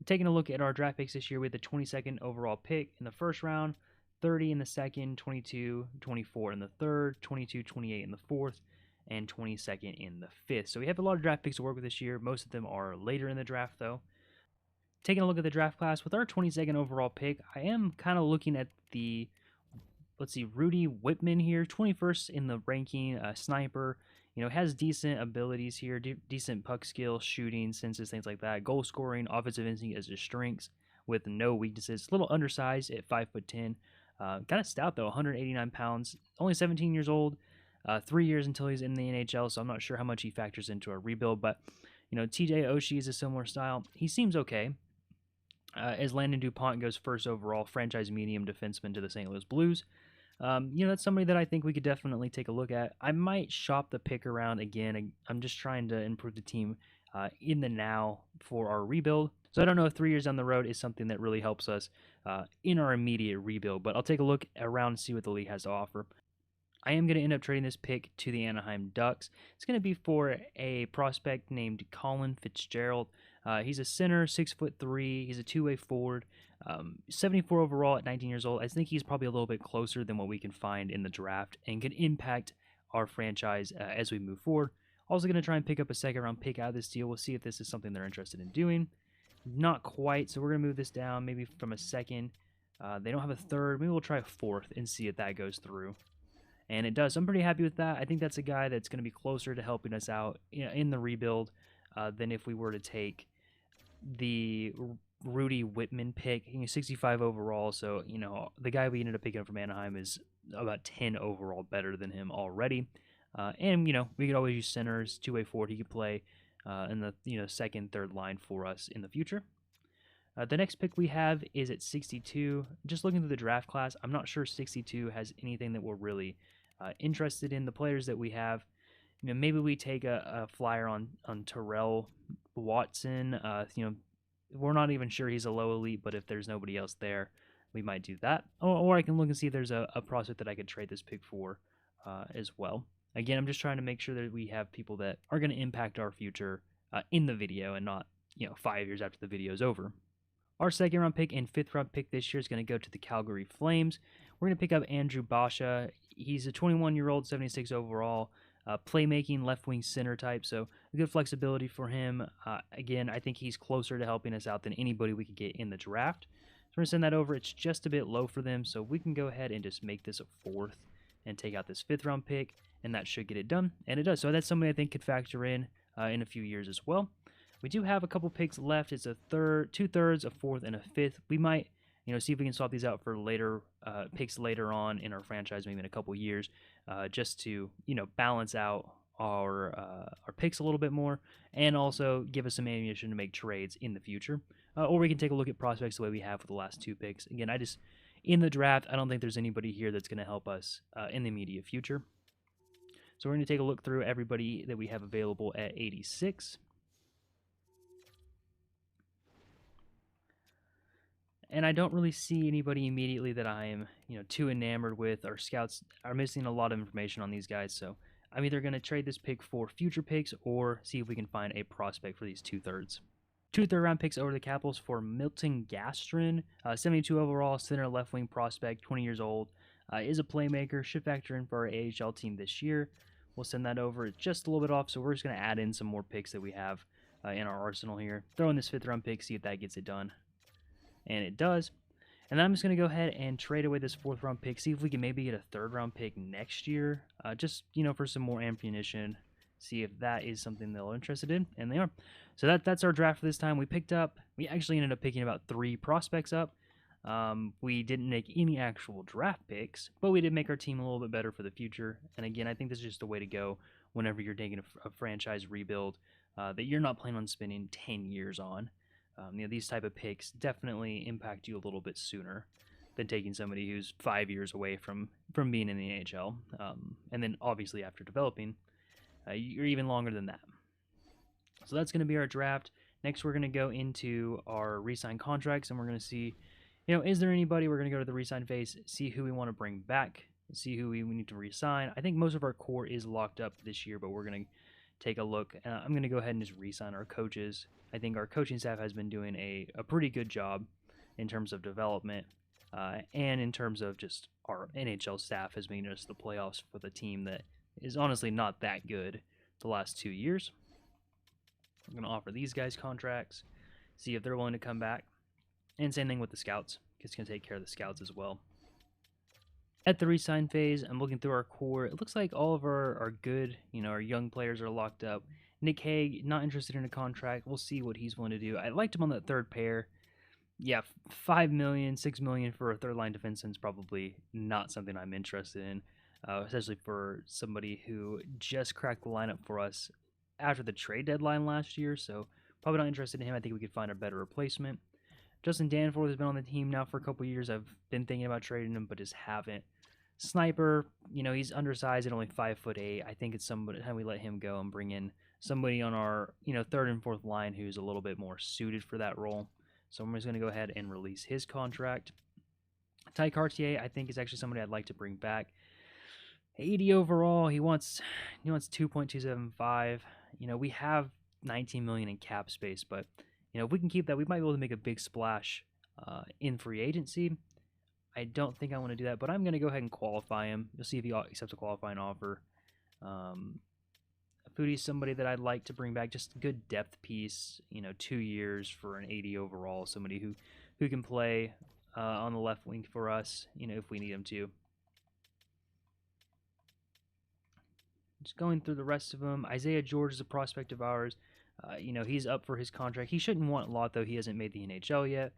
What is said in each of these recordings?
taking a look at our draft picks this year, we had the 22nd overall pick in the first round, 30 in the second, 22, 24 in the third, 22, 28 in the fourth, and 22nd in the fifth. So we have a lot of draft picks to work with this year. Most of them are later in the draft, though. Taking a look at the draft class, with our 22nd overall pick, I am kind of looking at the, let's see, Rudy Whitman here, 21st in the ranking, sniper. Has decent abilities here, decent puck skill, shooting, senses, things like that. Goal scoring, offensive instinct as his strengths with no weaknesses. A little undersized at 5'10". Kind of stout though, 189 pounds. Only 17 years old. 3 years until he's in the NHL, so I'm not sure how much he factors into our rebuild. But TJ Oshie is a similar style. He seems okay. As Landon DuPont goes first overall, franchise medium defenseman to the St. Louis Blues. That's somebody that I think we could definitely take a look at. I might shop the pick around again. I'm just trying to improve the team in the now for our rebuild. So I don't know if 3 years down the road is something that really helps us in our immediate rebuild, but I'll take a look around and see what the league has to offer. I am going to end up trading this pick to the Anaheim Ducks. It's going to be for a prospect named Colin Fitzgerald. He's a center, 6'3". He's a two-way forward. 74 overall at 19 years old. I think he's probably a little bit closer than what we can find in the draft and can impact our franchise as we move forward. Also going to try and pick up a second-round pick out of this deal. We'll see if this is something they're interested in doing. Not quite, so we're going to move this down maybe from a second. They don't have a third. Maybe we'll try a fourth and see if that goes through. And it does. I'm pretty happy with that. I think that's a guy that's going to be closer to helping us out in the rebuild than if we were to take the Rudy Whitman pick. He's 65 overall, so the guy we ended up picking up from Anaheim is about 10 overall better than him already. And we could always use centers, two-way forward. He could play in the second, third line for us in the future. The next pick we have is at 62. Just looking through the draft class, I'm not sure 62 has anything that we're really interested in. The players that we have, maybe we take a flyer on Terrell Watson. We're not even sure he's a low elite, but if there's nobody else there, we might do that. Or I can look and see if there's a prospect that I could trade this pick for as well. Again, I'm just trying to make sure that we have people that are going to impact our future in the video and not 5 years after the video is over. Our second-round pick and fifth-round pick this year is going to go to the Calgary Flames. We're going to pick up Andrew Basha. He's a 21-year-old, 76 overall, playmaking left-wing center type, so a good flexibility for him. Again, I think he's closer to helping us out than anybody we could get in the draft. So we're going to send that over. It's just a bit low for them, so we can go ahead and just make this a fourth and take out this fifth-round pick, and that should get it done, and it does. So that's somebody I think could factor in a few years as well. We do have a couple picks left. It's a third, 2/3, a fourth, and a fifth. We might, see if we can swap these out for later picks later on in our franchise, maybe in a couple years, just to balance out our picks a little bit more, and also give us some ammunition to make trades in the future. Or we can take a look at prospects the way we have with the last two picks. Again, in the draft, I don't think there's anybody here that's going to help us in the immediate future. So we're going to take a look through everybody that we have available at 86. And I don't really see anybody immediately that I am, too enamored with. Our scouts are missing a lot of information on these guys, so I'm either going to trade this pick for future picks or see if we can find a prospect for these 2/3. 2 third-round picks over the Capitals for Milton Gastrin, 72 overall, center left-wing prospect, 20 years old, is a playmaker, should factor in for our AHL team this year. We'll send that over. It's just a little bit off, so we're just going to add in some more picks that we have in our arsenal here. Throw in this 5th-round pick, see if that gets it done. And it does. And then I'm just going to go ahead and trade away this 4th-round pick, see if we can maybe get a 3rd-round pick next year, just, for some more ammunition, see if that is something they're interested in, and they are. So that's our draft for this time. We actually ended up picking about 3 prospects up. We didn't make any actual draft picks, but we did make our team a little bit better for the future. And again, I think this is just a way to go whenever you're taking a franchise rebuild that you're not planning on spending 10 years on. These type of picks definitely impact you a little bit sooner than taking somebody who's 5 years away from being in the NHL. And then obviously after developing, you're even longer than that. So that's going to be our draft. Next, we're going to go into our re-sign contracts, and we're going to see, is there anybody? We're going to go to the re-sign phase, see who we want to bring back, see who we need to re-sign. I think most of our core is locked up this year, but we're going to take a look. I'm going to go ahead and just re-sign our coaches. I think our coaching staff has been doing a pretty good job in terms of development and in terms of just our NHL staff has made us the playoffs for the team that is honestly not that good the last 2 years. I'm going to offer these guys contracts, see if they're willing to come back. And same thing with the scouts. It's going to take care of the scouts as well. At the re-sign phase, I'm looking through our core. It looks like all of our good, our young players are locked up. Nick Hague, not interested in a contract. We'll see what he's willing to do. I liked him on that third pair. Yeah, $5 million, $6 million for a third line defenseman is probably not something I'm interested in, especially for somebody who just cracked the lineup for us after the trade deadline last year. So probably not interested in him. I think we could find a better replacement. Justin Danforth has been on the team now for a couple years. I've been thinking about trading him, but just haven't. Sniper, he's undersized at only 5'8". I think it's somebody time we let him go and bring in somebody on our, third and fourth line who's a little bit more suited for that role. So I'm just going to go ahead and release his contract. Ty Cartier, I think, is actually somebody I'd like to bring back. 80 overall. He wants 2.275. We have 19 million in cap space, but if we can keep that, we might be able to make a big splash in free agency. I don't think I want to do that, but I'm going to go ahead and qualify him. You'll see if he accepts a qualifying offer. Foodie's somebody that I'd like to bring back, just a good depth piece, 2 years for an 80 overall, somebody who can play on the left wing for us, if we need him to. Just going through the rest of them, Isaiah George is a prospect of ours. He's up for his contract. He shouldn't want a lot, though. He hasn't made the NHL yet.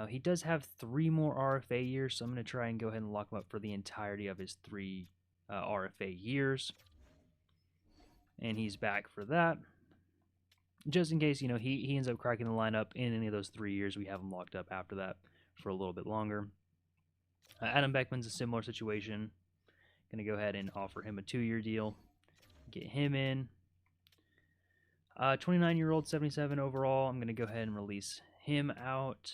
He does have 3 more RFA years, so I'm going to try and go ahead and lock him up for the entirety of his 3 RFA years. And he's back for that. Just in case, he ends up cracking the lineup in any of those 3 years, we have him locked up after that for a little bit longer. Adam Beckman's a similar situation. Going to go ahead and offer him a 2-year deal. Get him in. 29-year-old, 77 overall. I'm going to go ahead and release him out.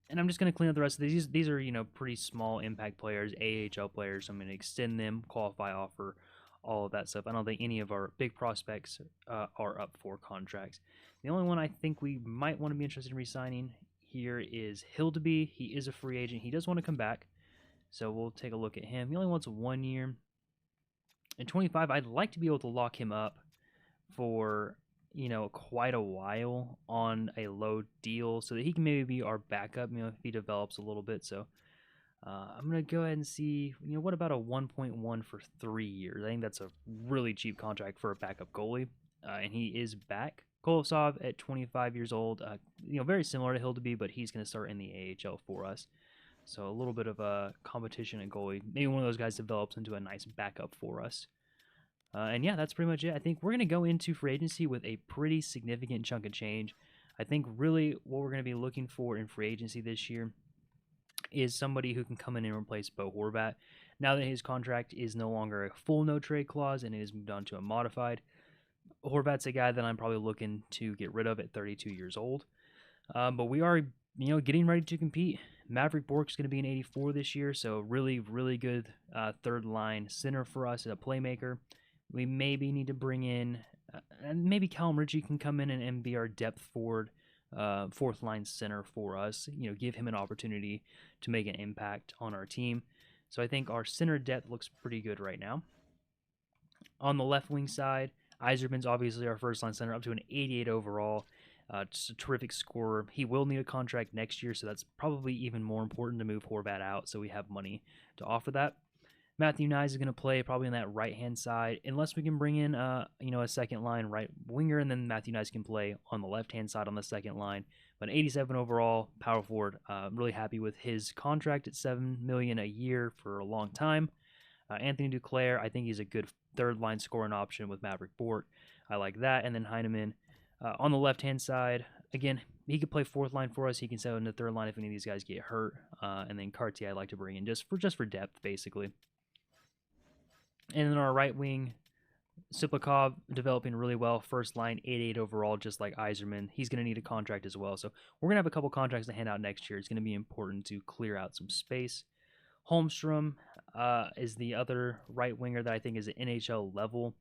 And I'm just going to clean up the rest of these. These are, pretty small impact players, AHL players. So I'm going to extend them, qualify offer, all of that stuff. I don't think any of our big prospects are up for contracts. The only one I think we might want to be interested in re-signing here is Hildeby. He is a free agent. He does want to come back. So we'll take a look at him. He only wants 1 year. At 25, I'd like to be able to lock him up for, quite a while on a low deal so that he can maybe be our backup, if he develops a little bit. So I'm going to go ahead and see, what about a 1.1 for 3 years? I think that's a really cheap contract for a backup goalie, and he is back. Kolosov at 25 years old, very similar to Hildeby, but he's going to start in the AHL for us. So a little bit of a competition at goalie. Maybe one of those guys develops into a nice backup for us. And yeah, that's pretty much it. I think we're going to go into free agency with a pretty significant chunk of change. I think really what we're going to be looking for in free agency this year is somebody who can come in and replace Bo Horvat. Now that his contract is no longer a full no-trade clause and it has moved on to a modified, Horvat's a guy that I'm probably looking to get rid of at 32 years old. But we are, getting ready to compete. Maverick Bork's going to be an 84 this year, so really, really good third-line center for us as a playmaker. We maybe need to bring in, maybe Calum Ritchie can come in and be our depth forward, fourth-line center for us. Give him an opportunity to make an impact on our team. So I think our center depth looks pretty good right now. On the left wing side, Eiserman's obviously our first-line center, up to an 88 overall. Just a terrific scorer. He will need a contract next year, so that's probably even more important to move Horvat out so we have money to offer that. Matthew Nyes is going to play probably on that right-hand side, unless we can bring in, a second-line right winger, and then Matthew Nyes can play on the left-hand side on the second line. But 87 overall, power forward. I'm really happy with his contract at $7 million a year for a long time. Anthony Duclair, I think he's a good third-line scoring option with Maverick Bork. I like that. And then Heineman on the left-hand side, again, he could play fourth line for us. He can settle in the third line if any of these guys get hurt. And then Cartier I'd like to bring in just for depth, basically. And then our right wing, Siplikov developing really well. First line, 88 overall, just like Eiserman. He's going to need a contract as well. So we're going to have a couple contracts to hand out next year. It's going to be important to clear out some space. Holmstrom is the other right winger that I think is at NHL level.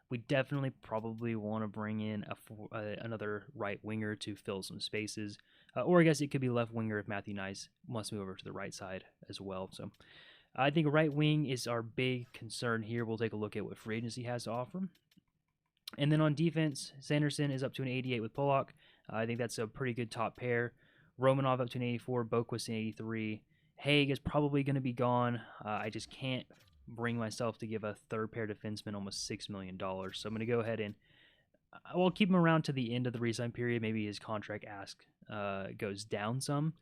We definitely probably want to bring in another right winger to fill some spaces. Or I guess it could be left winger if Matthew Nice wants to move over to the right side as well. So I think right wing is our big concern here. We'll take a look at what free agency has to offer. And then on defense, Sanderson is up to an 88 with Pollock. I think that's a pretty good top pair. Romanov up to an 84, Boquist an 83. Haig is probably going to be gone. I just can't bring myself to give a third pair defenseman almost $6 million. So I'm going to go ahead and we'll keep him around to the end of the re-sign period. Maybe his contract ask goes down some.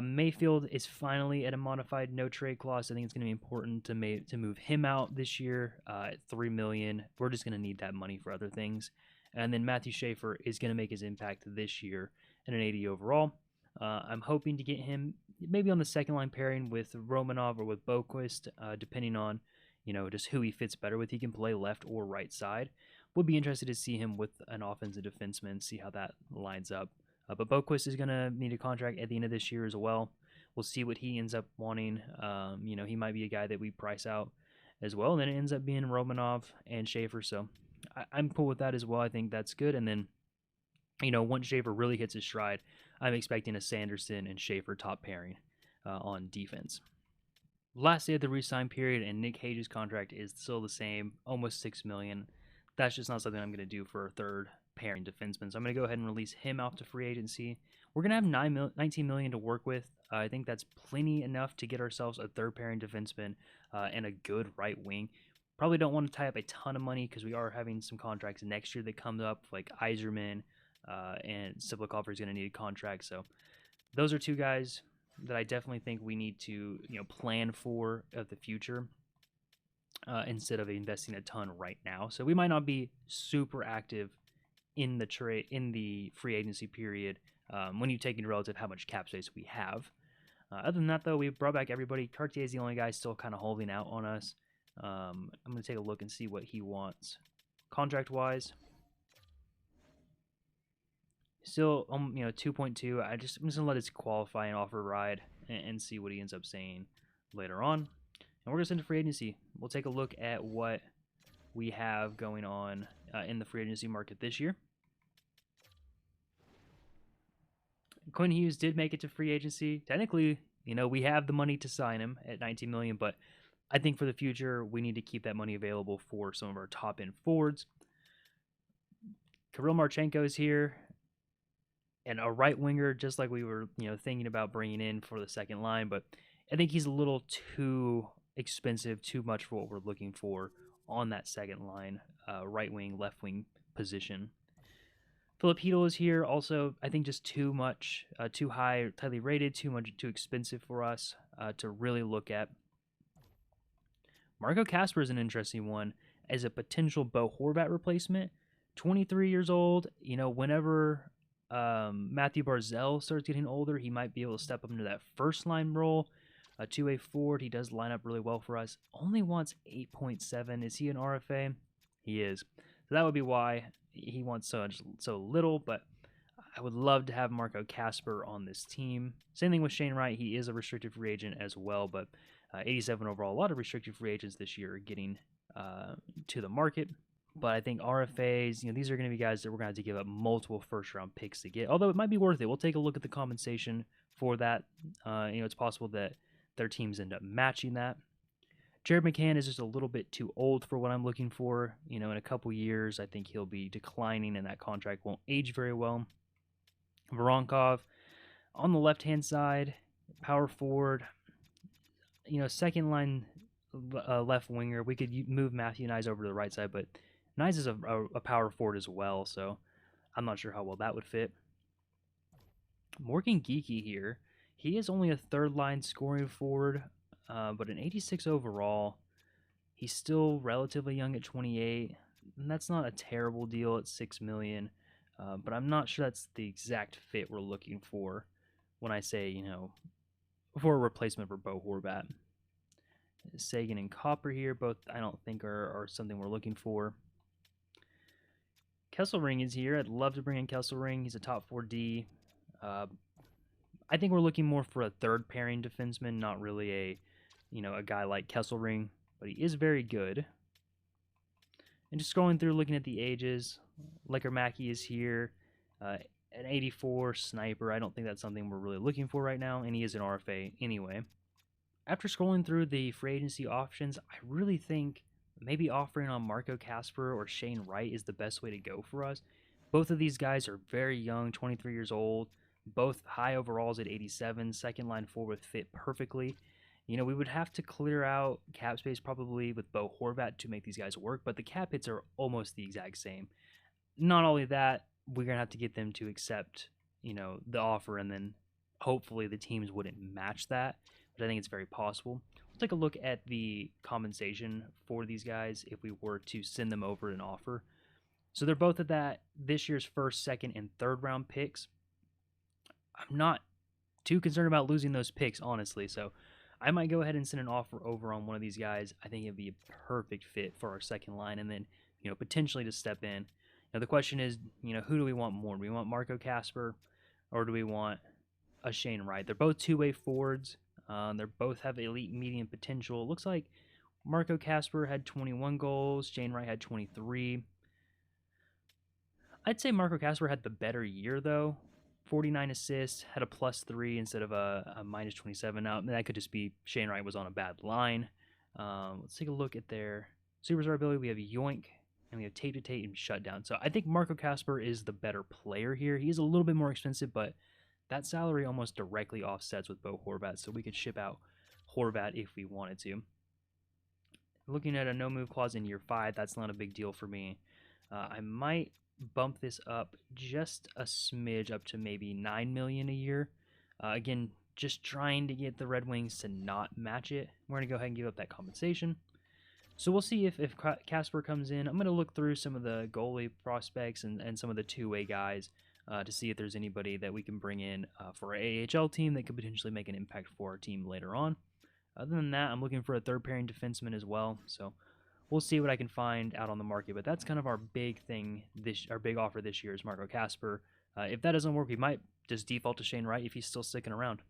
Mayfield is finally at a modified no trade clause. I think it's going to be important to move him out this year at $3 million. We're just going to need that money for other things. And then Mathew Schaefer is going to make his impact this year at an 80 overall. I'm hoping to get him maybe on the second line pairing with Romanov or with Boquist, depending on just who he fits better with. He can play left or right side. Would be interested to see him with an offensive defenseman, see how that lines up. But Boquist is going to need a contract at the end of this year as well. We'll see what he ends up wanting. He might be a guy that we price out as well. And then it ends up being Romanov and Schaefer. So I'm cool with that as well. I think that's good. And then, once Schaefer really hits his stride, I'm expecting a Sanderson and Schaefer top pairing on defense. Last day of the re-sign period, and Nick Hage's contract is still the same, almost $6 million. That's just not something I'm going to do for a third pairing defenseman. So I'm going to go ahead and release him out to free agency. We're going to have $19 million to work with. I think that's plenty enough to get ourselves a third pairing defenseman and a good right wing. Probably don't want to tie up a ton of money because we are having some contracts next year that come up, like Eiserman and Siplikov is going to need a contract. So those are two guys that I definitely think we need to plan for the future. Instead of investing a ton right now. So we might not be super active in the free agency period when you take into relative how much cap space we have. Other than that, though, we brought back everybody. Cartier is the only guy still kind of holding out on us. I'm going to take a look and see what he wants contract-wise. Still, 2.2. I'm just going to let his qualifying offer ride and see what he ends up saying later on. And we're going to send to free agency. We'll take a look at what we have going on in the free agency market this year. Quinn Hughes did make it to free agency. Technically, we have the money to sign him at $19 million, but I think for the future, we need to keep that money available for some of our top-end forwards. Kirill Marchenko is here, and a right winger, just like we were, thinking about bringing in for the second line, but I think he's a little too expensive, too much for what we're looking for on that second line, right wing, left wing position. Philip Hedl is here. Also, I think just too much, too high, tightly rated, too expensive for us to really look at. Marco Kasper is an interesting one as a potential Bo Horvat replacement. 23 years old. Whenever Matthew Barzal starts getting older, he might be able to step up into that first line role. A two-way forward, he does line up really well for us. Only wants 8.7. Is he an RFA? He is. So that would be why he wants so little, but I would love to have Marco Kasper on this team. Same thing with Shane Wright. He is a restricted free agent as well, but 87 overall. A lot of restricted free agents this year are getting to the market. But I think RFAs, these are going to be guys that we're going to have to give up multiple first-round picks to get. Although it might be worth it. We'll take a look at the compensation for that. It's possible that their teams end up matching that. Jared McCann is just a little bit too old for what I'm looking for. In a couple years, I think he'll be declining and that contract won't age very well. Voronkov on the left-hand side, power forward, second line left winger. We could move Matthew Nyes over to the right side, but Nyes is a power forward as well, so I'm not sure how well that would fit. Morgan Geekie here. He is only a third-line scoring forward, but an 86 overall. He's still relatively young at 28, and that's not a terrible deal at $6 million, but I'm not sure that's the exact fit we're looking for when I say, for a replacement for Bo Horvat. Sagan and Copper here, both I don't think are something we're looking for. Kesselring is here. I'd love to bring in Kesselring. He's a top 4D. I think we're looking more for a third pairing defenseman, not really a guy like Kesselring, but he is very good. And just scrolling through, looking at the ages, Licker Mackey is here. An 84 sniper. I don't think that's something we're really looking for right now, and he is an RFA anyway. After scrolling through the free agency options, I really think maybe offering on Marco Kasper or Shane Wright is the best way to go for us. Both of these guys are very young, 23 years old, both high overalls at 87, second line forward fit perfectly. You know, we would have to clear out cap space probably with Bo Horvat to make these guys work, but the cap hits are almost the exact same. Not only that, we're going to have to get them to accept, the offer, and then hopefully the teams wouldn't match that, but I think it's very possible. We'll take a look at the compensation for these guys if we were to send them over an offer. So they're both at that this year's first, second, and third round picks. I'm not too concerned about losing those picks, honestly, so I might go ahead and send an offer over on one of these guys. I think it'd be a perfect fit for our second line, and then, potentially to step in. Now, the question is, who do we want more? Do we want Marco Kasper, or do we want a Shane Wright? They're both two-way forwards. They both have elite medium potential. It looks like Marco Kasper had 21 goals. Shane Wright had 23. I'd say Marco Kasper had the better year, though. 49 assists, had a +3 instead of a -27. Now, that could just be Shane Wright was on a bad line. Let's take a look at their superstar ability. We have Yoink, and we have Tape to Tape and Shutdown. So I think Marco Kasper is the better player here. He's a little bit more expensive, but that salary almost directly offsets with Bo Horvat, so we could ship out Horvat if we wanted to. Looking at a no-move clause in year 5, that's not a big deal for me. I might bump this up just a smidge up to maybe $9 million a year. Again, just trying to get the Red Wings to not match it. We're going to go ahead and give up that compensation. So we'll see if Kasper comes in. I'm going to look through some of the goalie prospects and some of the two-way guys to see if there's anybody that we can bring in for our AHL team that could potentially make an impact for our team later on. Other than that, I'm looking for a third-pairing defenseman as well. So we'll see what I can find out on the market. But that's kind of our big thing, our big offer this year is Marco Kasper. If that doesn't work, we might just default to Shane Wright if he's still sticking around.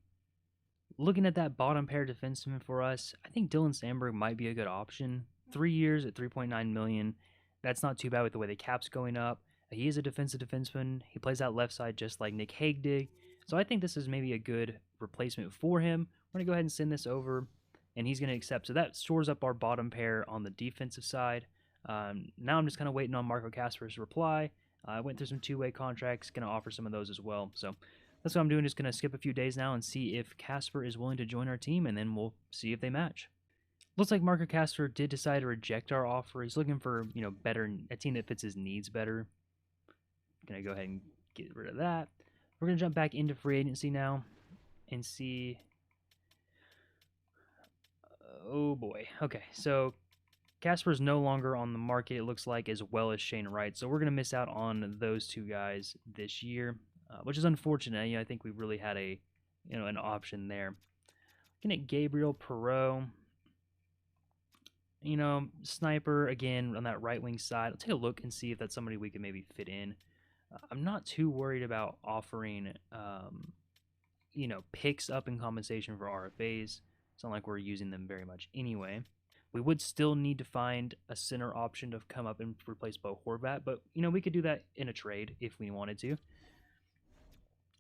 Looking at that bottom pair defenseman for us, I think Dylan Sandberg might be a good option. 3 years at $3.9 million. That's not too bad with the way the cap's going up. He is a defensive defenseman. He plays out left side just like Nick Hague did. So I think this is maybe a good replacement for him. We're going to go ahead and send this over, and he's going to accept. So that shores up our bottom pair on the defensive side. Now I'm just kind of waiting on Marco Kasper's reply. I went through some two-way contracts, going to offer some of those as well. So that's what I'm doing, just going to skip a few days now and see if Kasper is willing to join our team, and then we'll see if they match. Looks like Marco Kasper did decide to reject our offer. He's looking for, a team that fits his needs better. Gonna go ahead and get rid of that. We're gonna jump back into free agency now and see. Oh boy. Okay, so Kasper's no longer on the market, it looks like, as well as Shane Wright. So we're gonna miss out on those two guys this year, which is unfortunate. I think we really had an option there. Looking at Gabriel Perreault. Sniper, again, on that right wing side. I'll take a look and see if that's somebody we can maybe fit in. I'm not too worried about offering, picks up in compensation for RFAs. It's not like we're using them very much anyway. We would still need to find a center option to come up and replace Bo Horvat, but, we could do that in a trade if we wanted to.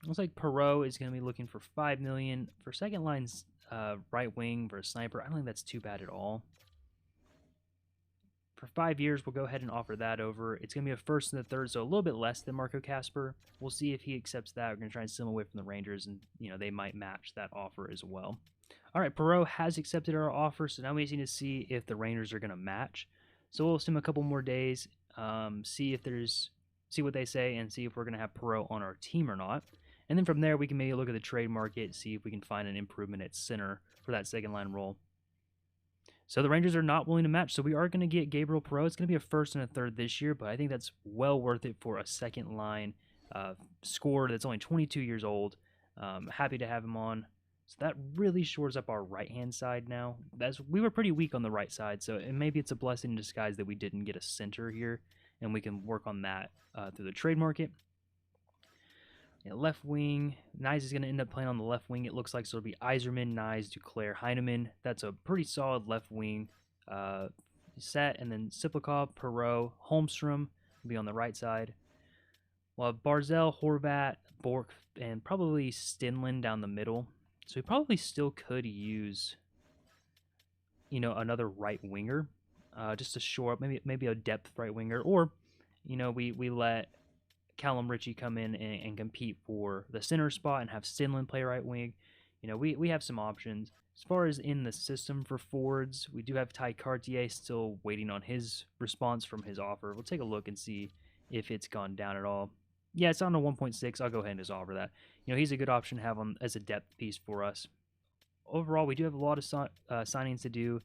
Looks like Perreault is going to be looking for $5 million. For second line's right wing for a sniper, I don't think that's too bad at all. For 5 years, we'll go ahead and offer that over. It's going to be a first and a third, so a little bit less than Marco Kasper. We'll see if he accepts that. We're going to try and send him away from the Rangers, and they might match that offer as well. All right, Perreault has accepted our offer, so now we just need to see if the Rangers are going to match. So we'll assume a couple more days, see what they say, and see if we're going to have Perreault on our team or not. And then from there, we can maybe look at the trade market, see if we can find an improvement at center for that second line role. So the Rangers are not willing to match, so we are going to get Gabriel Perreault. It's going to be a first and a third this year, but I think that's well worth it for a second line scorer that's only 22 years old. Happy to have him on. So that really shores up our right-hand side now. We were pretty weak on the right side, so maybe it's a blessing in disguise that we didn't get a center here, and we can work on that through the trade market. Left wing, Nyes is going to end up playing on the left wing, it looks like. So it'll be Eiserman, Nyes, Duclair, Heineman. That's a pretty solid left wing set, and then Siplikov, Perot, Holmstrom will be on the right side. We'll have Barzal, Horvat, Bork, and probably Stinlin down the middle. So we probably still could use, another right winger, just to shore up, maybe a depth right winger, or, we let Calum Ritchie come in and compete for the center spot and have Stinlin play right wing. We have some options. As far as in the system for forwards, we do have Ty Cartier still waiting on his response from his offer. We'll take a look and see if it's gone down at all. Yeah, it's on to 1.6. I'll go ahead and just offer that. He's a good option to have on as a depth piece for us. Overall, we do have a lot of signings to do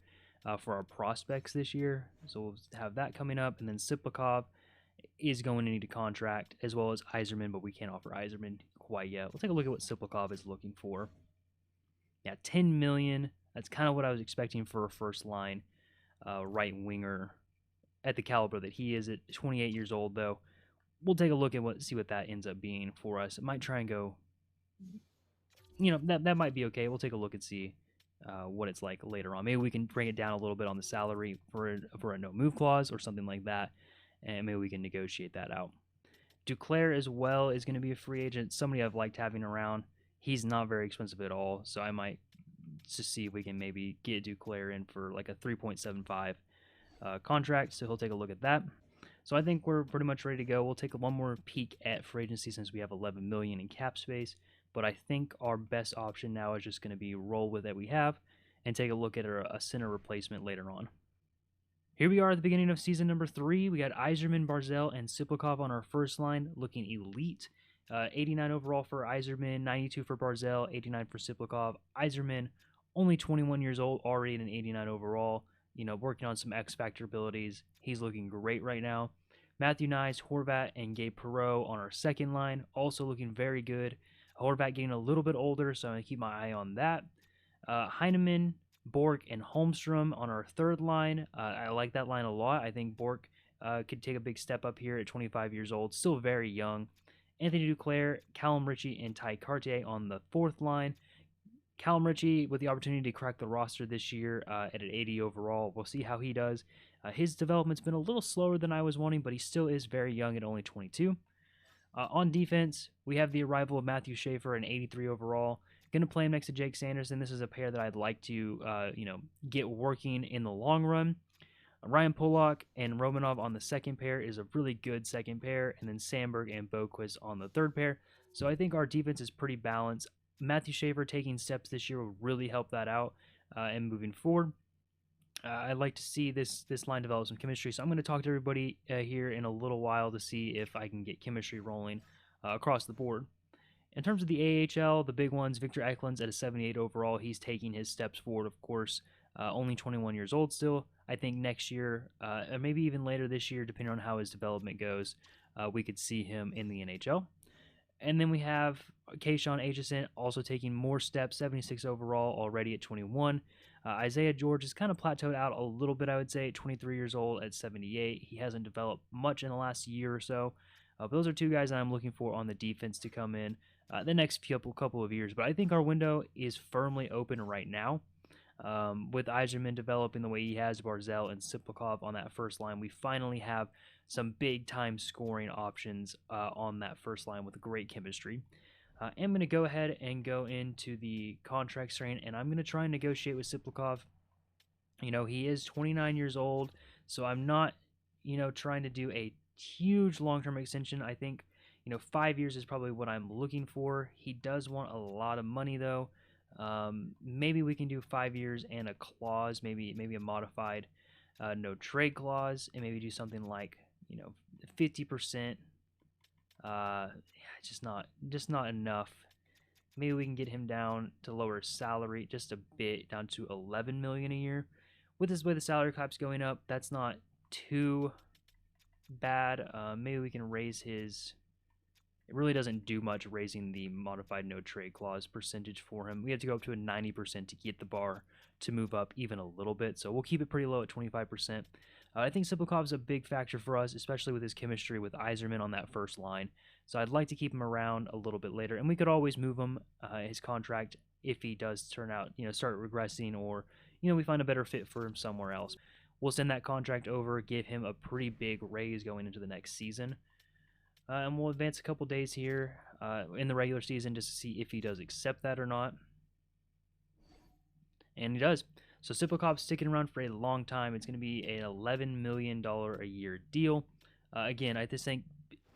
for our prospects this year. So we'll have that coming up. And then Siplikov is going to need a contract, as well as Eiserman, but we can't offer Eiserman quite yet. We'll take a look at what Siplikov is looking for. Yeah, $10 million. That's kind of what I was expecting for a first line right winger at the caliber that he is at 28 years old, though. We'll take a look at see what that ends up being for us. It might try and go, that might be okay. We'll take a look and see what it's like later on. Maybe we can bring it down a little bit on the salary for a no move clause or something like that, and maybe we can negotiate that out. Duclair as well is going to be a free agent. Somebody I've liked having around. He's not very expensive at all, so I might just see if we can maybe get Duclair in for like a 3.75 contract. So he'll take a look at that. So I think we're pretty much ready to go. We'll take one more peek at free agency since we have $11 million in cap space. But I think our best option now is just going to be roll with what we have and take a look at a center replacement later on. Here we are at the beginning of season number 3. We got Eiserman, Barzal, and Siplikov on our first line, looking elite. 89 overall for Eiserman, 92 for Barzal, 89 for Siplikov. Eiserman, only 21 years old, already an 89 overall. Working on some X Factor abilities. He's looking great right now. Matthew Nyes, Horvat, and Gabe Perot on our second line, also looking very good. Horvat getting a little bit older, so I'm going to keep my eye on that. Heineman, Bork, and Holmstrom on our third line. I like that line a lot. I think Bork could take a big step up here at 25 years old, still very young. Anthony Duclair, Calum Ritchie, and Ty Cartier on the fourth line. Calum Ritchie with the opportunity to crack the roster this year at an 80 overall. We'll see how he does. His development's been a little slower than I was wanting, but he still is very young at only 22. On defense, we have the arrival of Mathew Schaefer, an 83 overall. Going to play him next to Jake Sanderson. This is a pair that I'd like to, get working in the long run. Ryan Pollock and Romanov on the second pair is a really good second pair, and then Sandberg and Boquist on the third pair. So I think our defense is pretty balanced. Mathew Schaefer taking steps this year will really help that out and moving forward. I'd like to see this line develop some chemistry, so I'm going to talk to everybody here in a little while to see if I can get chemistry rolling across the board. In terms of the AHL, the big ones, Victor Eklund's at a 78 overall. He's taking his steps forward, of course, only 21 years old still. I think next year, or maybe even later this year, depending on how his development goes, we could see him in the NHL. And then we have Kashawn Aitcheson also taking more steps, 76 overall already at 21. Isaiah George has kind of plateaued out a little bit, I would say, at 23 years old at 78. He hasn't developed much in the last year or so. But those are two guys that I'm looking for on the defense to come in the next couple of years. But I think our window is firmly open right now. With Eiserman developing the way he has, Barzal and Siplikov on that first line, we finally have some big-time scoring options on that first line with great chemistry. I'm going to go ahead and go into the contract strain, and I'm going to try and negotiate with Siplikov. He is 29 years old, so I'm not, trying to do a huge long-term extension. I think, 5 years is probably what I'm looking for. He does want a lot of money, though. Maybe we can do 5 years and a clause, maybe a modified no trade clause, and maybe do something like 50%. Just not enough. Maybe we can get him down to lower his salary just a bit, down to $11 million a year. With this way the salary cap's going up, that's not too bad. Maybe we can raise his. It really doesn't do much raising the modified no trade clause percentage for him. We have to go up to a 90% to get the bar to move up even a little bit. So we'll keep it pretty low at 25%. I think Siplikov is a big factor for us, especially with his chemistry with Eiserman on that first line. So I'd like to keep him around a little bit later. And we could always move him, his contract, if he does turn out, start regressing or, we find a better fit for him somewhere else. we'll send that contract over, give him a pretty big raise going into the next season. And we'll advance a couple days here in the regular season just to see if he does accept that or not. And he does. So Siplikov's sticking around for a long time. It's going to be an $11 million a year deal. Again, I just think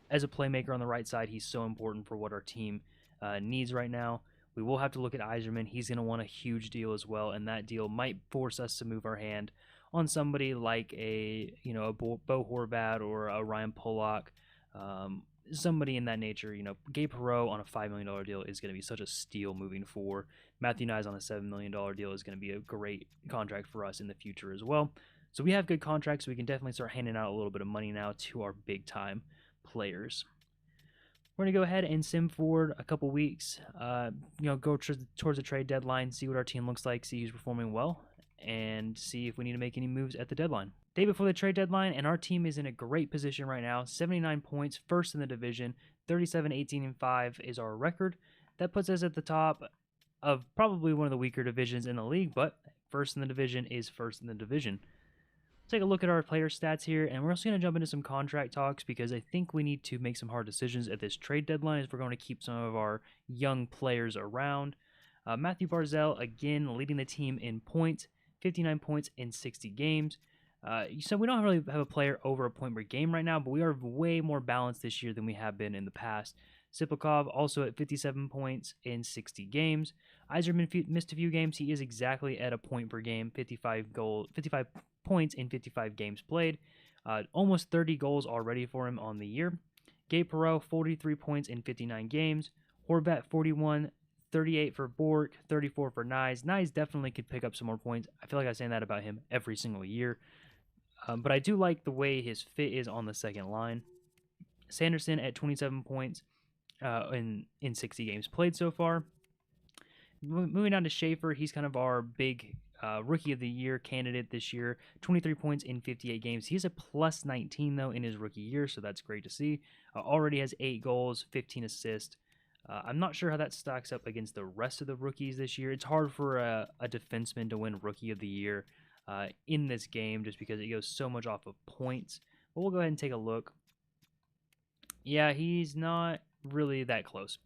as a playmaker on the right side, he's so important for what our team needs right now. We will have to look at Eiserman. He's going to want a huge deal as well, and that deal might force us to move our hand on somebody like a Bo Horvat or a Ryan Pollock, somebody in that nature. Gabe Perreault on a $5 million deal is going to be such a steal moving forward. Matthew Knies on a $7 million deal is going to be a great contract for us in the future as well. So we have good contracts. So we can definitely start handing out a little bit of money now to our big-time players. We're going to go ahead and sim forward a couple weeks, go towards the trade deadline, see what our team looks like, see who's performing well, and see if we need to make any moves at the deadline. Day before the trade deadline, and our team is in a great position right now. 79 points, first in the division. 37, 18, and 5 is our record. That puts us at the top of probably one of the weaker divisions in the league, but first in the division is first in the division. Take a look at our player stats here, and we're also going to jump into some contract talks because I think we need to make some hard decisions at this trade deadline if we're going to keep some of our young players around. Matthew Barzal, again, leading the team in points, 59 points in 60 games. So we don't really have a player over a point per game right now, but we are way more balanced this year than we have been in the past. Siplikov also at 57 points in 60 games. Eiserman missed a few games. He is exactly at a point per game, 55 points in 55 games played. Almost 30 goals already for him on the year. Gabe Perreault, 43 points in 59 games. Horvat, 41, 38 for Bork, 34 for Knies. Knies definitely could pick up some more points. I feel like I'm saying that about him every single year. But I do like the way his fit is on the second line. Sanderson at 27 points in 60 games played so far. Moving on to Schaefer, he's kind of our big Rookie of the Year candidate this year. 23 points in 58 games. He's a plus 19, though, in his rookie year, so that's great to see. Already has 8 goals, 15 assists. I'm not sure how that stacks up against the rest of the rookies this year. It's hard for a defenseman to win Rookie of the Year in this game just because it goes so much off of points. But we'll go ahead and take a look. Yeah, he's not really that close.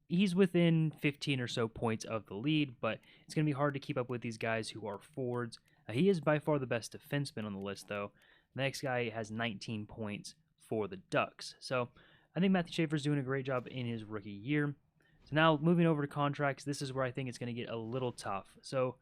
He's within 15 or so points of the lead, but it's going to be hard to keep up with these guys who are forwards. He is by far the best defenseman on the list, though. The next guy has 19 points for the Ducks. So I think Mathew Schaefer's doing a great job in his rookie year. So now moving over to contracts, this is where I think it's going to get a little tough. So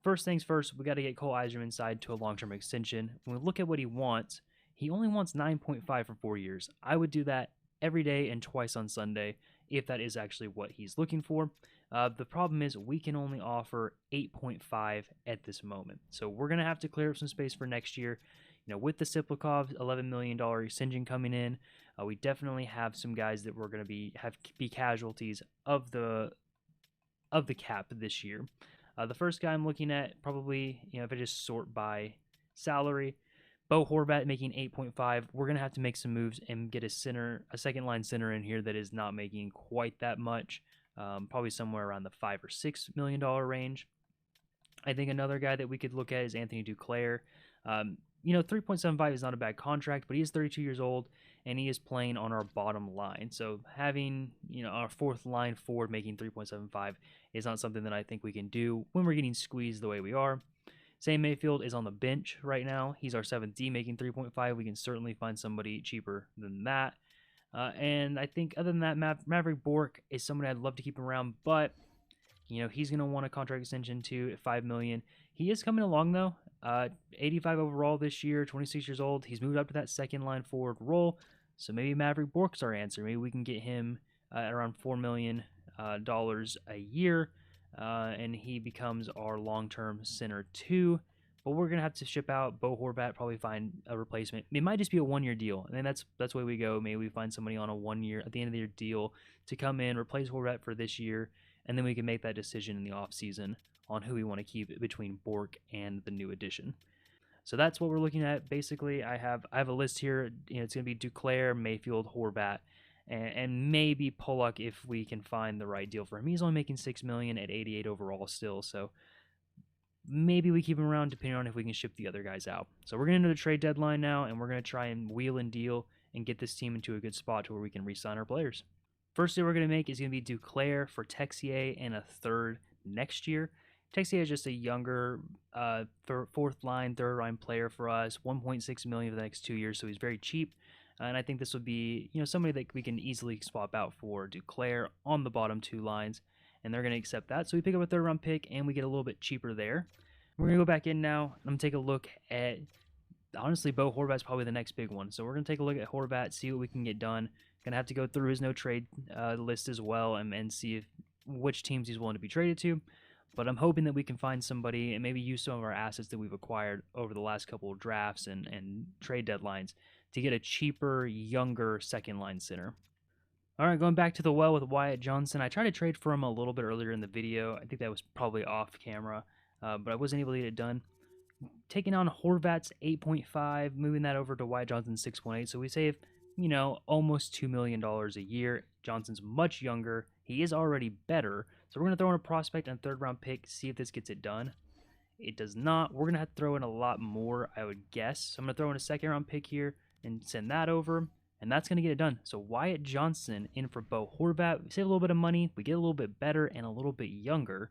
first things first, we got to get Cole Eiserman signed to a long-term extension. When we look at what he wants, he only wants 9.5 for 4 years. I would do that every day and twice on Sunday if that is actually what he's looking for. The problem is we can only offer 8.5 at this moment. So we're going to have to clear up some space for next year. With the Siplikov $11 million extension coming in, we definitely have some guys that we're going to be casualties of the cap this year. The first guy I'm looking at, probably, if I just sort by salary, Bo Horvat making 8.5. We're going to have to make some moves and get a second line center in here that is not making quite that much, probably somewhere around the $5 or $6 million range. I think another guy that we could look at is Anthony Duclair. 3.75 is not a bad contract, but he is 32 years old, and he is playing on our bottom line. So having, our fourth line forward making 3.75 is not something that I think we can do when we're getting squeezed the way we are. Sam Mayfield is on the bench right now. He's our 7th D making 3.5. We can certainly find somebody cheaper than that. And I think other than that, Maverick Bork is somebody I'd love to keep around, but he's going to want a contract extension too at $5 million. He is coming along though. 85 overall this year, 26 years old. He's moved up to that second line forward role. So maybe Maverick Bork's our answer. Maybe we can get him at around $4 million a year. And he becomes our long-term center too. But we're going to have to ship out Bo Horvat, probably find a replacement. It might just be a one-year deal. And then that's the way we go. Maybe we find somebody on a 1 year, at the end of the year deal to come in, replace Horvat for this year. And then we can make that decision in the offseason on who we want to keep between Bork and the new addition. So that's what we're looking at. Basically, I have a list here. It's going to be Duclair, Mayfield, Horvat, and maybe Pollock if we can find the right deal for him. He's only making $6 million at 88 overall still. So maybe we keep him around depending on if we can ship the other guys out. So we're getting into the trade deadline now, and we're going to try and wheel and deal and get this team into a good spot to where we can re-sign our players. First deal we're going to make is going to be Duclair for Texier and a third next year. Texier is just a younger fourth line, third line player for us. 1.6 million for the next 2 years, so he's very cheap. And I think this would be, somebody that we can easily swap out for Duclair on the bottom 2 lines, and they're going to accept that. So we pick up a third round pick, and we get a little bit cheaper there. We're going to go back in now. I'm going to take a look at, honestly, Bo Horvat's probably the next big one. So we're going to take a look at Horvat, see what we can get done. Going to have to go through his no trade list as well and see which teams he's willing to be traded to. But I'm hoping that we can find somebody and maybe use some of our assets that we've acquired over the last couple of drafts and trade deadlines to get a cheaper, younger second-line center. All right, going back to the well with Wyatt Johnson. I tried to trade for him a little bit earlier in the video. I think that was probably off camera, but I wasn't able to get it done. Taking on Horvat's 8.5, moving that over to Wyatt Johnson's 6.8. So we save, almost $2 million a year. Johnson's much younger. He is already better. So we're going to throw in a prospect and a third-round pick, see if this gets it done. It does not. We're going to have to throw in a lot more, I would guess. So I'm going to throw in a second-round pick here and send that over, and that's going to get it done. So Wyatt Johnson in for Bo Horvat. We save a little bit of money. We get a little bit better and a little bit younger,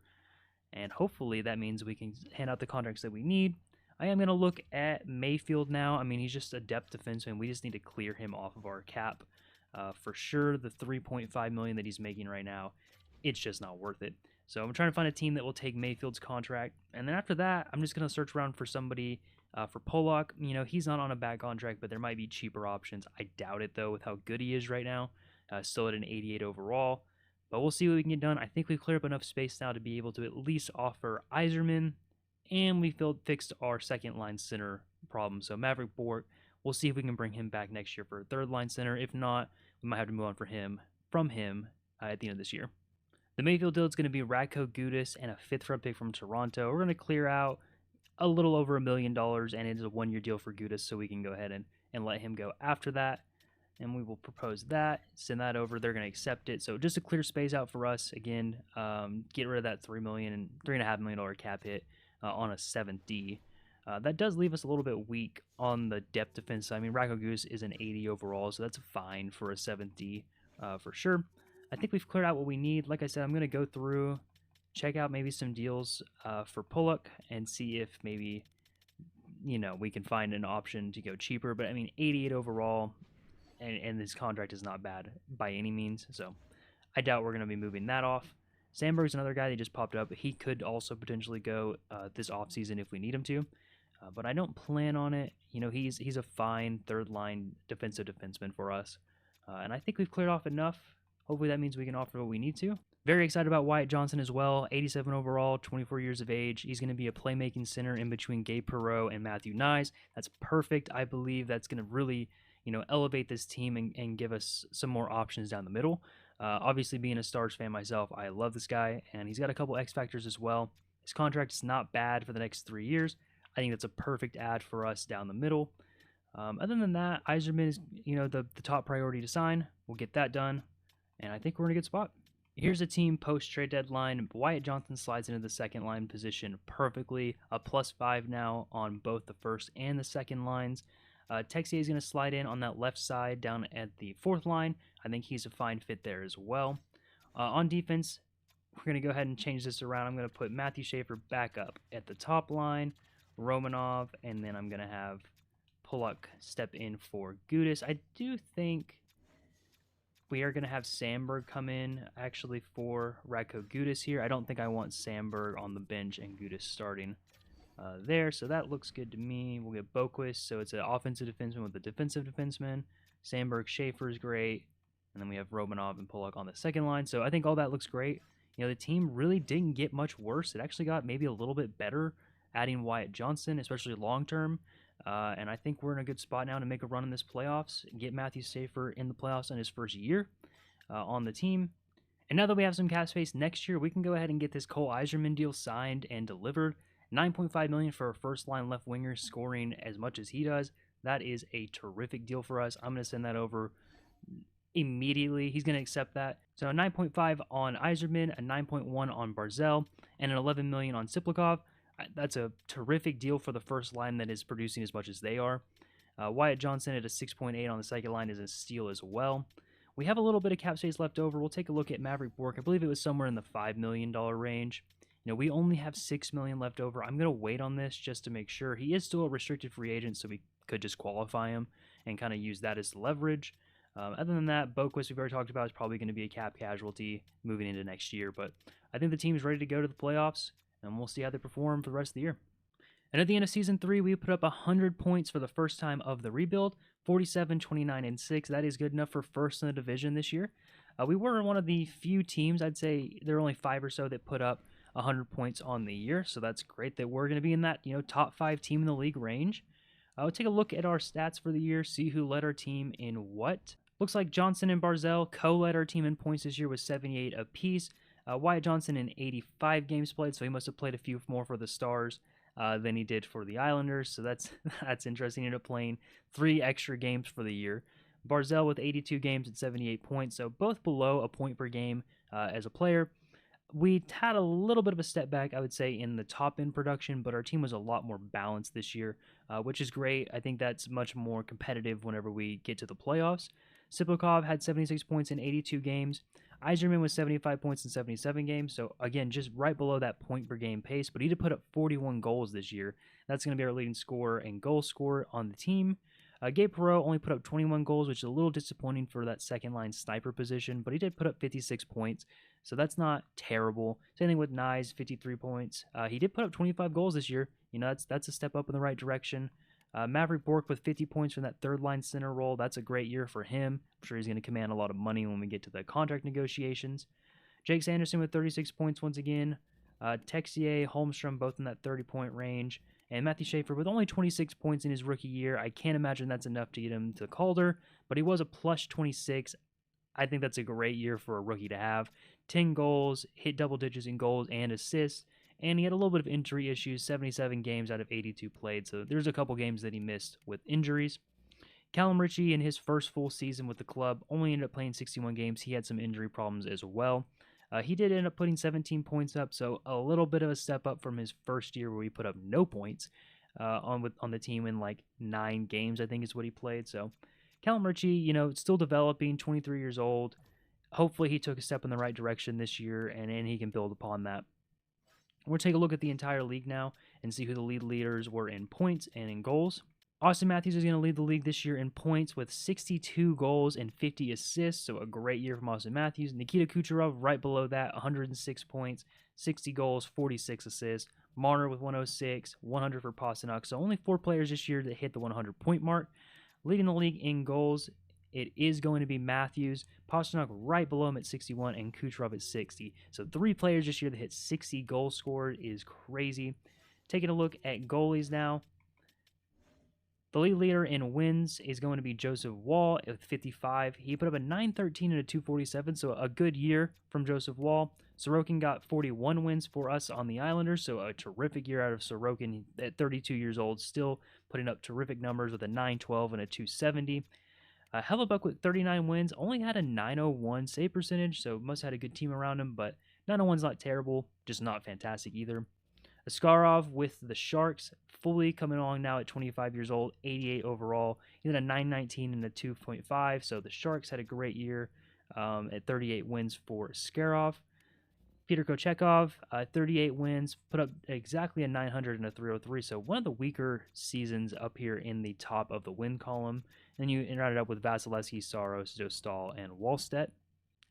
and hopefully that means we can hand out the contracts that we need. I am going to look at Mayfield now. I mean, he's just a depth defenseman. We just need to clear him off of our cap. For sure, the $3.5 million that he's making right now, it's just not worth it. So I'm trying to find a team that will take Mayfield's contract. And then after that, I'm just going to search around for somebody for Pollock. He's not on a bad contract, but there might be cheaper options. I doubt it, though, with how good he is right now. Still at an 88 overall. But we'll see what we can get done. I think we've cleared up enough space now to be able to at least offer Eiserman. And we fixed our second-line center problem. So Maverick Bork, we'll see if we can bring him back next year for a third-line center. If not, we might have to move on from him at the end of this year. The Mayfield deal is going to be Radko Gudas and a fifth-round pick from Toronto. We're going to clear out a little over $1 million, and it is a one-year deal for Gudas, so we can go ahead and let him go after that. And we will propose that, send that over. They're going to accept it. So just to clear space out for us, again, get rid of that $3.5 million cap hit on a 7th D. That does leave us a little bit weak on the depth defense. I mean, Radko Gudas is an 80 overall, so that's fine for a 7th D for sure. I think we've cleared out what we need. Like I said, I'm going to go through, check out maybe some deals for Pollock and see if maybe, we can find an option to go cheaper. But, I mean, 88 overall, and this contract is not bad by any means. So I doubt we're going to be moving that off. Sandberg's another guy that just popped up. He could also potentially go this offseason if we need him to. But I don't plan on it. He's a fine third-line defensive defenseman for us. And I think we've cleared off enough. Hopefully that means we can offer what we need to. Very excited about Wyatt Johnson as well. 87 overall, 24 years of age. He's going to be a playmaking center in between Gabe Perreault and Matthew Nyes. That's perfect. I believe that's going to really, elevate this team and give us some more options down the middle. Obviously, being a Stars fan myself, I love this guy, and he's got a couple X factors as well. His contract is not bad for the next 3 years. I think that's a perfect add for us down the middle. Other than that, Eiserman is, the top priority to sign. We'll get that done. And I think we're in a good spot. Here's a team post-trade deadline. Wyatt Johnson slides into the second line position perfectly. A +5 now on both the first and the second lines. Texier is going to slide in on that left side down at the fourth line. I think he's a fine fit there as well. On defense, we're going to go ahead and change this around. I'm going to put Mathew Schaefer back up at the top line, Romanov, and then I'm going to have Pollock step in for Gudas. I do think we are going to have Sandberg come in, actually, for Radko Gudas here. I don't think I want Sandberg on the bench and Gudas starting there, so that looks good to me. We'll get Boquist, so it's an offensive defenseman with a defensive defenseman. Sandberg, Schaefer is great, and then we have Romanov and Pollock on the second line, so I think all that looks great. The team really didn't get much worse. It actually got maybe a little bit better adding Wyatt Johnson, especially long-term. And I think we're in a good spot now to make a run in this playoffs, get Mathew Schaefer in the playoffs in his first year on the team. And now that we have some cap space next year, we can go ahead and get this Cole Eiserman deal signed and delivered. $9.5 million for a first-line left winger scoring as much as he does. That is a terrific deal for us. I'm going to send that over immediately. He's going to accept that. So a 9.5 on Eiserman, a 9.1 on Barzell, and an $11 million on Siplikov. That's a terrific deal for the first line that is producing as much as they are. Wyatt Johnson at a 6.8 on the second line is a steal as well. We have a little bit of cap space left over. We'll take a look at Maverick Bourque. I believe it was somewhere in the $5 million range. We only have $6 million left over. I'm going to wait on this just to make sure. He is still a restricted free agent, so we could just qualify him and kind of use that as leverage. Other than that, Boquist, we've already talked about, is probably going to be a cap casualty moving into next year. But I think the team is ready to go to the playoffs, and we'll see how they perform for the rest of the year. And at the end of Season 3, we put up 100 points for the first time of the rebuild, 47, 29, and 6. That is good enough for first in the division this year. We were one of the few teams, I'd say there are only 5 or so that put up 100 points on the year, so that's great that we're going to be in that top 5 team in the league range. We'll take a look at our stats for the year, see who led our team in what. Looks like Johnson and Barzell co-led our team in points this year with 78 apiece. Wyatt Johnson in 85 games played, so he must have played a few more for the Stars than he did for the Islanders, so that's interesting. He ended up playing 3 extra games for the year. Barzell with 82 games at 78 points, so both below a point per game as a player. We had a little bit of a step back, I would say, in the top-end production, but our team was a lot more balanced this year, which is great. I think that's much more competitive whenever we get to the playoffs. Siplakov had 76 points in 82 games. Eiserman was 75 points in 77 games, so again, just right below that point-per-game pace, but he did put up 41 goals this year. That's going to be our leading scorer and goal scorer on the team. Gabe Perreault only put up 21 goals, which is a little disappointing for that second-line sniper position, but he did put up 56 points, so that's not terrible. Same thing with Nyes, 53 points. He did put up 25 goals this year. That's a step up in the right direction. Maverick Bourque with 50 points from that third-line center role. That's a great year for him. I'm sure he's going to command a lot of money when we get to the contract negotiations. Jake Sanderson with 36 points once again. Texier, Holmstrom, both in that 30-point range. And Mathew Schaefer with only 26 points in his rookie year. I can't imagine that's enough to get him to Calder, but he was a plus 26. I think that's a great year for a rookie to have. 10 goals, hit double digits in goals and assists, and he had a little bit of injury issues, 77 games out of 82 played, so there's a couple games that he missed with injuries. Calum Ritchie, in his first full season with the club, only ended up playing 61 games. He had some injury problems as well. He did end up putting 17 points up, so a little bit of a step up from his first year where he put up no points on the team in like 9 games, I think is what he played. So Calum Ritchie, still developing, 23 years old. Hopefully he took a step in the right direction this year, and he can build upon that. We'll take a look at the entire league now and see who the lead leaders were in points and in goals. Austin Matthews is going to lead the league this year in points with 62 goals and 50 assists, so a great year from Austin Matthews. Nikita Kucherov right below that, 106 points, 60 goals, 46 assists. Marner with 106, 100 for Pasternak, so only 4 players this year that hit the 100-point mark. Leading the league in goals, it is going to be Matthews, Pasternak right below him at 61, and Kucherov at 60. So 3 players this year that hit 60 goals scored is crazy. Taking a look at goalies now. The league leader in wins is going to be Joseph Woll with 55. He put up a .913 and a .247, so a good year from Joseph Woll. Sorokin got 41 wins for us on the Islanders, so a terrific year out of Sorokin at 32 years old, still putting up terrific numbers with a .912 and a .270. Hellebuck with 39 wins, only had a .901 save percentage, so must have had a good team around him, but .901's not terrible, just not fantastic either. Askarov with the Sharks, fully coming along now at 25 years old, 88 overall. He had a .919 and a 2.5, so the Sharks had a great year at 38 wins for Askarov. Peter Kochekov, 38 wins, put up exactly a 900 and a 303, so one of the weaker seasons up here in the top of the win column. Then you round it up with Vasilevsky, Saros, Dostal, and Wallstedt.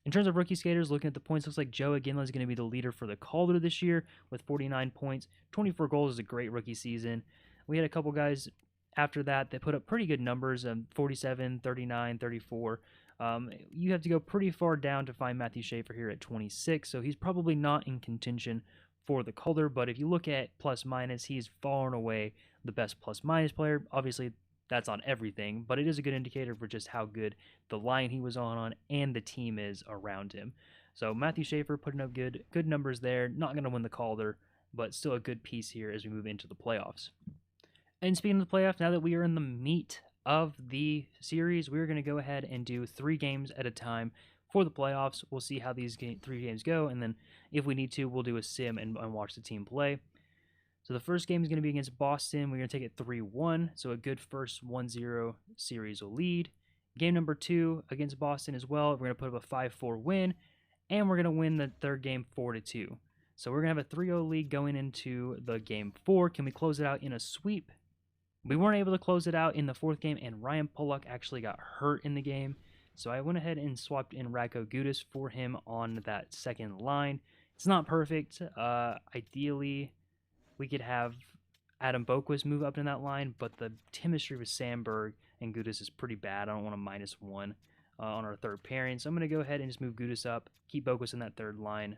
In terms of rookie skaters, looking at the points, looks like Joe Iginla is going to be the leader for the Calder this year with 49 points. 24 goals is a great rookie season. We had a couple guys after that put up pretty good numbers, 47, 39, 34. You have to go pretty far down to find Mathew Schaefer here at 26, so he's probably not in contention for the Calder, but if you look at plus-minus, he's far and away the best plus-minus player. Obviously, that's on everything, but it is a good indicator for just how good the line he was on and the team is around him. So Mathew Schaefer putting up good numbers there. Not going to win the Calder, but still a good piece here as we move into the playoffs. And speaking of the playoffs, now that we are in the meat of the series, we're going to go ahead and do 3 games at a time for the playoffs. We'll see how these 3 games go, and then if we need to, we'll do a sim and watch the team play. So the first game is going to be against Boston. We're going to take it 3-1, so a good first 1-0 series lead. Game number 2 against Boston as well. We're going to put up a 5-4 win, and we're going to win the third game 4-2. So we're going to have a 3-0 lead going into the game 4. Can we close it out in a sweep? We weren't able to close it out in the 4th game, and Ryan Pulock actually got hurt in the game. So I went ahead and swapped in Radko Gudas for him on that second line. It's not perfect. Ideally, we could have Adam Boquist move up in that line, but the chemistry with Sandberg and Gudas is pretty bad. I don't want to -1 on our third pairing. So I'm going to go ahead and just move Gudas up, keep Boquist in that third line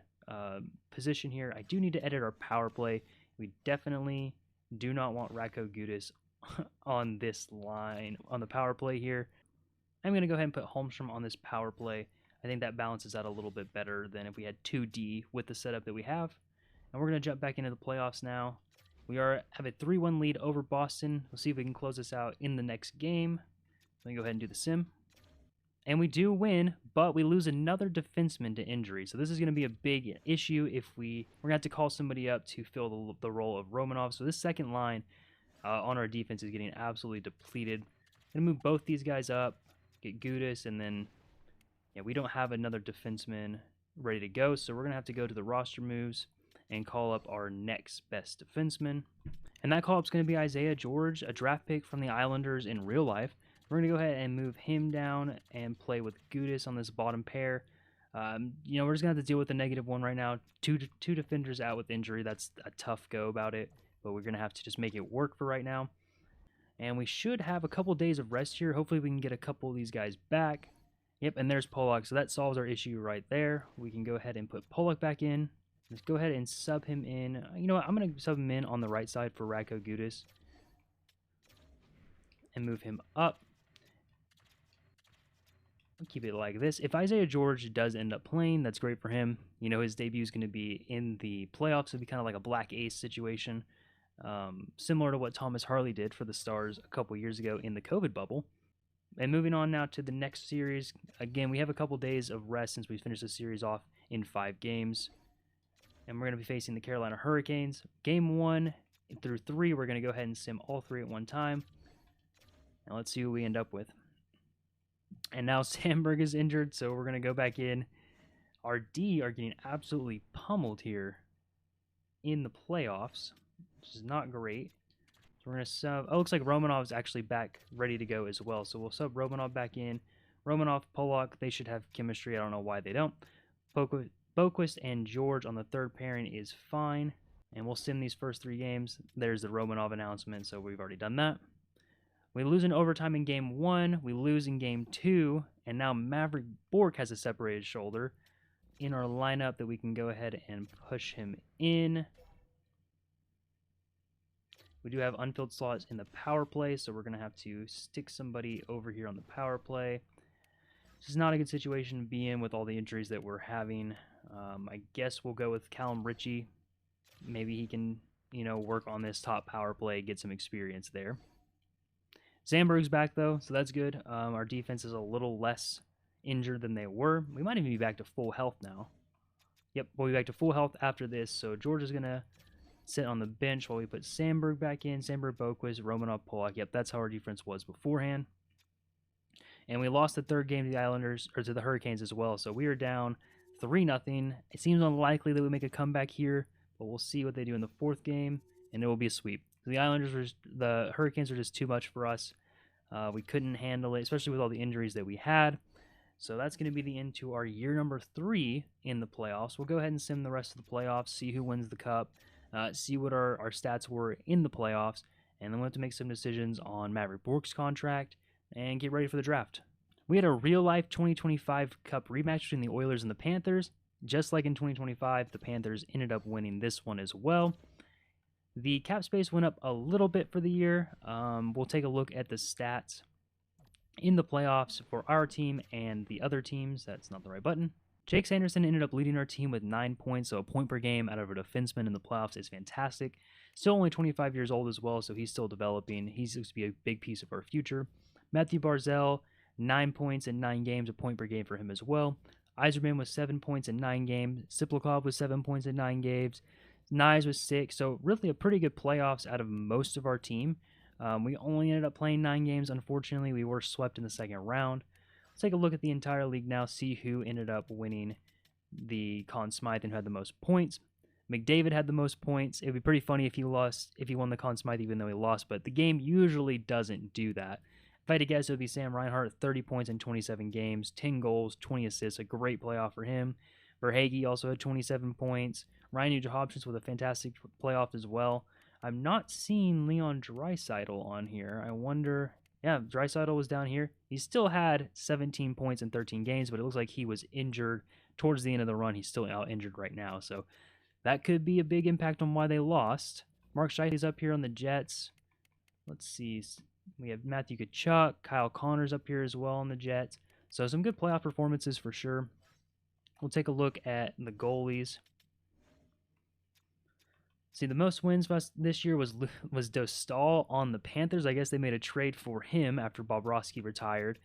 position here. I do need to edit our power play. We definitely do not want Radko Gudas on this line, on the power play here. I'm going to go ahead and put Holmstrom on this power play. I think that balances out a little bit better than if we had 2D with the setup that we have. And we're going to jump back into the playoffs now. We have a 3-1 lead over Boston. We'll see if we can close this out in the next game. Let me go ahead and do the sim. And we do win, but we lose another defenseman to injury. So this is going to be a big issue if we're going to have to call somebody up to fill the role of Romanov. So this second line on our defense is getting absolutely depleted. I'm going to move both these guys up, get Gudas, and then we don't have another defenseman ready to go. So we're going to have to go to the roster moves and call up our next best defenseman. And that call-up is going to be Isaiah George, a draft pick from the Islanders in real life. We're going to go ahead and move him down and play with Gudas on this bottom pair. We're just going to have to deal with the -1 right now. Two defenders out with injury. That's a tough go about it, but we're going to have to just make it work for right now. And we should have a couple days of rest here. Hopefully we can get a couple of these guys back. Yep, and there's Pulock, so that solves our issue right there. We can go ahead and put Pulock back in. Let's go ahead and sub him in. You know what? I'm going to sub him in on the right side for Radko Gudas and move him up. I'll keep it like this. If Isaiah George does end up playing, that's great for him. His debut is going to be in the playoffs. It'll be kind of like a black ace situation, similar to what Thomas Harley did for the Stars a couple years ago in the COVID bubble. And moving on now to the next series. Again, we have a couple days of rest since we finished the series off in 5 games. And we're going to be facing the Carolina Hurricanes. Game 1 through 3, we're going to go ahead and sim all 3 at one time. And let's see who we end up with. And now Sandberg is injured, so we're going to go back in. Our D are getting absolutely pummeled here in the playoffs, which is not great. So we're going to sub... Oh, it looks like Romanov is actually back, ready to go as well. So we'll sub Romanov back in. Romanov, Pulock, they should have chemistry. I don't know why they don't. Boquist and George on the third pairing is fine. And we'll sim these first 3 games. There's the Romanov announcement, so we've already done that. We lose in overtime in Game 1. We lose in Game 2. And now Maverick Bourque has a separated shoulder in our lineup that we can go ahead and push him in. We do have unfilled slots in the power play, so we're going to have to stick somebody over here on the power play. This is not a good situation to be in with all the injuries that we're having. I guess we'll go with Calum Ritchie. Maybe he can, work on this top power play, get some experience there. Sandberg's back, though, so that's good. Our defense is a little less injured than they were. We might even be back to full health now. Yep, we'll be back to full health after this, so George is going to sit on the bench while we put Sandberg back in. Sandberg, Boquist, Romanov, Pulock. Yep, that's how our defense was beforehand. And we lost the third game to the Islanders, or to the Hurricanes as well, so we are down 3-0. It seems unlikely that we make a comeback here, but we'll see what they do in the 4th game, and it will be a sweep. The Hurricanes were just too much for us. We couldn't handle it, especially with all the injuries that we had. So that's going to be the end to our year number 3 in the playoffs. We'll go ahead and sim the rest of the playoffs, see who wins the cup, see what our stats were in the playoffs, and then we'll have to make some decisions on Maverick Bourque's contract and get ready for the draft. We had a real-life 2025 Cup rematch between the Oilers and the Panthers. Just like in 2025, the Panthers ended up winning this one as well. The cap space went up a little bit for the year. We'll take a look at the stats in the playoffs for our team and the other teams. That's not the right button. Jake Sanderson ended up leading our team with 9 points, so a point per game out of a defenseman in the playoffs is fantastic. Still only 25 years old as well, so he's still developing. He's going to be a big piece of our future. Mathew Barzal, 9 points in 9 games, a point per game for him as well. Eiserman with 7 points in 9 games. Siplakov with 7 points in 9 games. Nyes was 6, so really a pretty good playoffs out of most of our team. We only ended up playing 9 games. Unfortunately, we were swept in the second round. Let's take a look at the entire league now, see who ended up winning the Conn Smythe and who had the most points. McDavid had the most points. It would be pretty funny if he won the Conn Smythe even though he lost, but the game usually doesn't do that. If I had to guess, it would be Sam Reinhart, 30 points in 27 games, 10 goals, 20 assists, a great playoff for him. Verhaeghe also had 27 points. Ryan Nugent-Hopkins with a fantastic playoff as well. I'm not seeing Leon Draisaitl on here. I wonder. Yeah, Draisaitl was down here. He still had 17 points in 13 games, but it looks like he was injured towards the end of the run. He's still out injured right now, so that could be a big impact on why they lost. Mark Scheifele's up here on the Jets. Let's see. We have Matthew Tkachuk. Kyle Connor's up here as well on the Jets. So some good playoff performances for sure. We'll take a look at the goalies. See, the most wins this year was Dostal on the Panthers. I guess they made a trade for him after Bobrovsky retired.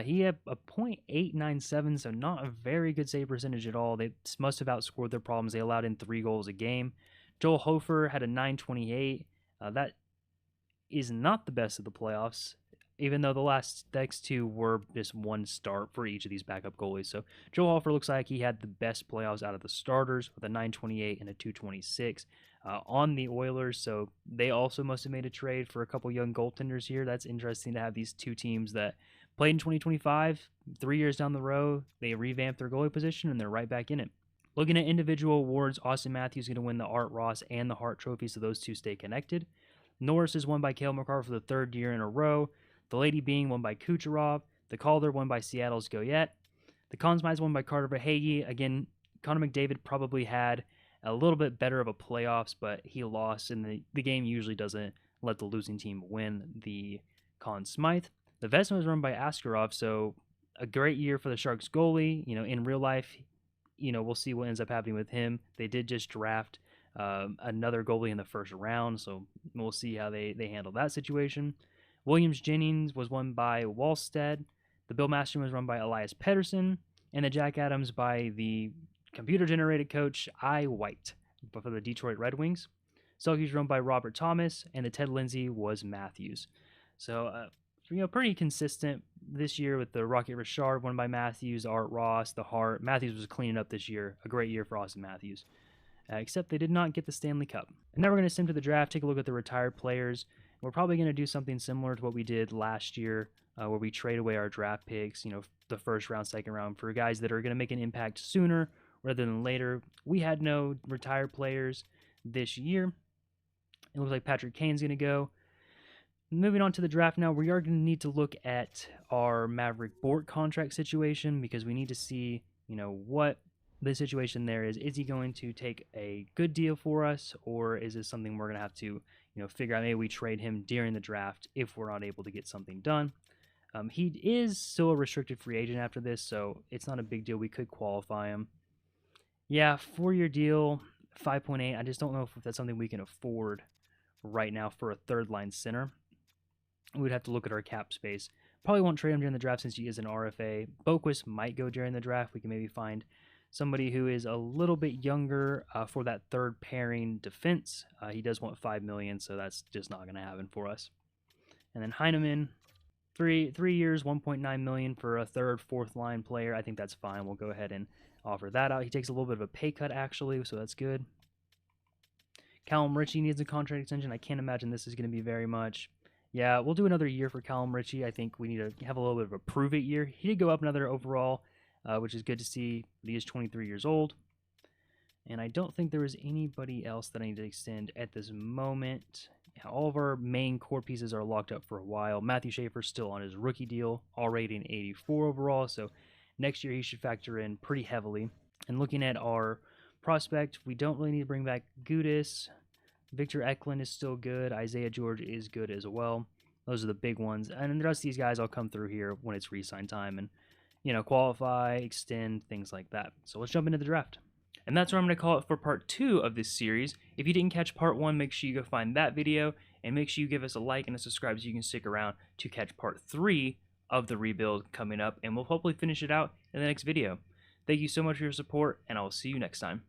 He had a .897, so not a very good save percentage at all. They must have outscored their problems. They allowed in 3 goals a game. Joel Hofer had a .928. That is not the best of the playoffs, even though the next 2 were just 1 start for each of these backup goalies. So Joel Hofer looks like he had the best playoffs out of the starters with a .928 and a .226 on the Oilers. So they also must have made a trade for a couple young goaltenders here. That's interesting to have these 2 teams that played in 2025, 3 years down the road, they revamped their goalie position, and they're right back in it. Looking at individual awards, Austin Matthews is going to win the Art Ross and the Hart Trophy, so those 2 stay connected. Norris is won by Cale Makar for the 3rd year in a row. The Lady Being won by Kucherov. The Calder won by Seattle's Goyette. The Conn Smythe won by Carter Verhaeghe. Again, Connor McDavid probably had a little bit better of a playoffs, but he lost, and the game usually doesn't let the losing team win the Conn Smythe. The Vezina was run by Askarov, so a great year for the Sharks goalie. In real life, we'll see what ends up happening with him. They did just draft another goalie in the first round, so we'll see how they handle that situation. Williams Jennings was won by Wallstead. The Bill Masterman was run by Elias Pettersson, and the Jack Adams by the computer-generated coach I. White for the Detroit Red Wings. Selke was run by Robert Thomas, and the Ted Lindsay was Matthews. So, pretty consistent this year with the Rocket Richard won by Matthews, Art Ross, the Hart. Matthews was cleaning up this year. A great year for Austin Matthews. Except they did not get the Stanley Cup. And now we're going to sim to the draft, take a look at the retired players. We're probably going to do something similar to what we did last year, where we trade away our draft picks, the first round, second round, for guys that are going to make an impact sooner rather than later. We had no retired players this year. It looks like Patrick Kane's going to go. Moving on to the draft now, we are going to need to look at our Maverick Bourque contract situation because we need to see, what the situation there is. Is he going to take a good deal for us, or is this something we're going to have to, figure out? Maybe we trade him during the draft if we're not able to get something done. He is still a restricted free agent after this, so it's not a big deal. We could qualify him. Yeah, 4-year deal, 5.8. I just don't know if that's something we can afford right now for a third-line center. We'd have to look at our cap space. Probably won't trade him during the draft since he is an RFA. Boquist might go during the draft. We can maybe find somebody who is a little bit younger for that third pairing defense. He does want $5 million, so that's just not going to happen for us. And then Heineman, 3 years, $1.9 million for a third, fourth line player. I think that's fine. We'll go ahead and offer that out. He takes a little bit of a pay cut actually, so that's good. Calum Ritchie needs a contract extension. I can't imagine this is going to be very much. Yeah, we'll do another year for Calum Ritchie. I think we need to have a little bit of a prove-it year. He did go up another overall, which is good to see. He is 23 years old. And I don't think there is anybody else that I need to extend at this moment. All of our main core pieces are locked up for a while. Mathew Schaefer's still on his rookie deal, already an 84 overall, so next year he should factor in pretty heavily. And looking at our prospect, we don't really need to bring back Gudis. Victor Eklund is still good. Isaiah George is good as well. Those are the big ones. And the rest of these guys I'll come through here when it's re-sign time and, qualify, extend, things like that. So let's jump into the draft. And that's where I'm going to call it for part 2 of this series. If you didn't catch part 1, make sure you go find that video, and make sure you give us a like and a subscribe so you can stick around to catch part 3 of the rebuild coming up, and we'll hopefully finish it out in the next video. Thank you so much for your support, and I will see you next time.